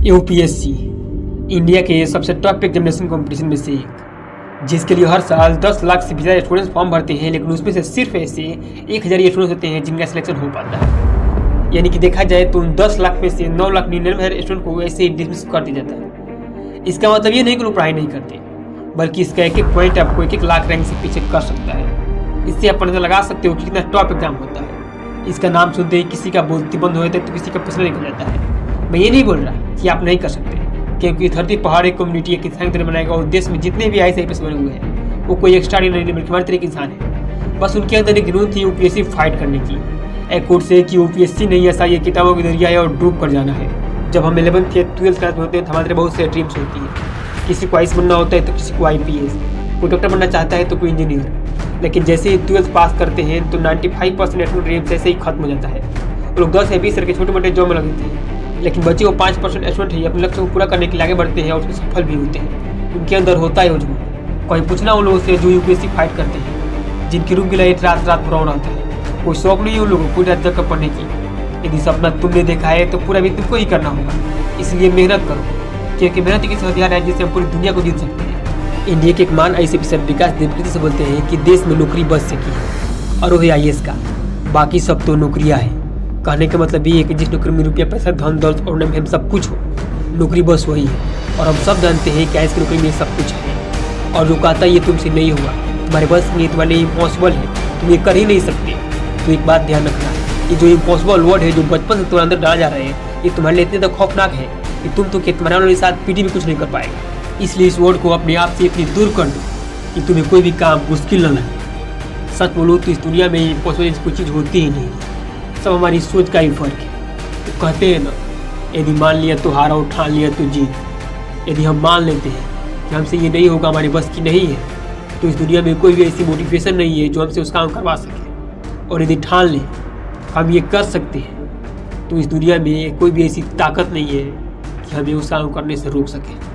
UPSC India के सबसे top examination competition में से एक, जिसके लिए हर साल 10 लाख से भी ज़्यादा स्टूडेंट्स फॉर्म भरते हैं, लेकिन उसमें से सिर्फ ऐसे 1000 स्टूडेंट्स होते हैं जिनका सिलेक्शन हो पाता है। यानी कि देखा जाए तो उन 10 लाख में से 9,99,000 स्टूडेंट को ऐसे ही डिसमिस कर दिया जाता है। इसका मतलब ये नहीं कि लोग पढ़ाई नहीं करते, बल्कि इसका एक एक पॉइंट आपको 1-1 लाख रैंक से पीछे कर सकता है। इससे आप अंदाजा लगा सकते हो कि कितना टॉप एग्जाम होता है। इसका नाम सुनते ही किसी का बोलती बंद हो जाता है तो किसी का प्रश्न निकल जाता है। मैं ये नहीं बोल रहा कि आप नहीं कर सकते, क्योंकि धरती पहाड़ी कम्युनिटी एक इंसान की तरह बनाएगा और देश में जितने भी IAS बने हुए हैं वो कोई एक्स्ट्राऑर्डिनरी नहीं, हमारे तरह के इंसान है। बस उनके अंदर एक जुनून थी यूपीएससी फाइट करने की। एक कोर्ट से कि यूपीएससी नहीं ऐसा, ये किताबों की दरिया है और डूब कर जाना है। जब हम 11th या 12th क्लास में होते हैं तो हमारे बहुत से ड्रीम्स होती है। किसी को आईएएस बनना होता है तो किसी को IPS, कोई डॉक्टर बनना चाहता है तो कोई इंजीनियर। लेकिन जैसे ही 12th पास करते हैं तो 95% ड्रीम्स ऐसे ही खत्म हो जाता है। लोग 10 या 20 साल के छोटे मोटे जॉब में लग जाते हैं, लेकिन बच्चे वो 5% स्टूडेंट ही अपने लक्ष्य को पूरा करने के लिए आगे बढ़ते हैं और उसमें सफल भी होते हैं। उनके अंदर होता है जुनून। कोई पूछना उन लोगों से जो यूपीएससी फाइट करते हैं, जिनकी रूम की लाइट रात रात भर ऑन रहता है। कोई शौक नहीं है उन लोगों को पूरी रात जगकर पढ़ने की। यदि सपना तुमने देखा है तो पूरा भी तुमको ही करना होगा। इसलिए मेहनत करो, क्योंकि मेहनत एक हथियार है जिससे हम पूरी दुनिया को जीत सकते हैं। इंडिया के एक महान IAS ऑफिसर विकास देवकृति से बोलते हैं कि देश में नौकरी बच सकी है और वही IAS का, बाकी सब तो नौकरियाँ हैं। कहने का मतलब ये है कि जिस नौकरी में रुपया पैसा धन दौलत और नाम सब कुछ हो, नौकरी बस वही है। और हम सब जानते हैं कि IAS की नौकरी में सब कुछ है। और जो कहता है ये तुमसे नहीं होगा, तुम्हारे बस में, तुम्हारे लिए इम्पॉसिबल है, तुम ये कर ही नहीं सकते, तो एक बात ध्यान रखना, ये जो इम्पॉसिबल वर्ड है जो बचपन से तुम्हारे अंदर डाला जा रहे हैं, ये तुम्हारे लिए इतने तक खौफनाक है कि तुम तो तुम्हारे वाले साथ पीटी भी कुछ नहीं कर पाएगा। इसलिए इस वर्ड को अपने आप से इतनी दूर कर दो कि तुम्हें कोई भी काम मुश्किल न लगे। सच बोलो तो इस दुनिया में इम्पॉसिबल कोई चीज़ होती ही नहीं, सब हमारी सोच का ही फर्क है। तो कहते हैं ना, यदि मान लिया तो हारा और ठान लिया तो जीत। यदि हम मान लेते हैं कि हमसे ये नहीं होगा, हमारे बस की नहीं है, तो इस दुनिया में कोई भी ऐसी मोटिवेशन नहीं है जो हमसे उस काम करवा सके। और यदि ठान लें हम ये कर सकते हैं, तो इस दुनिया में कोई भी ऐसी ताकत नहीं है कि हमें उस काम करने से रोक सके।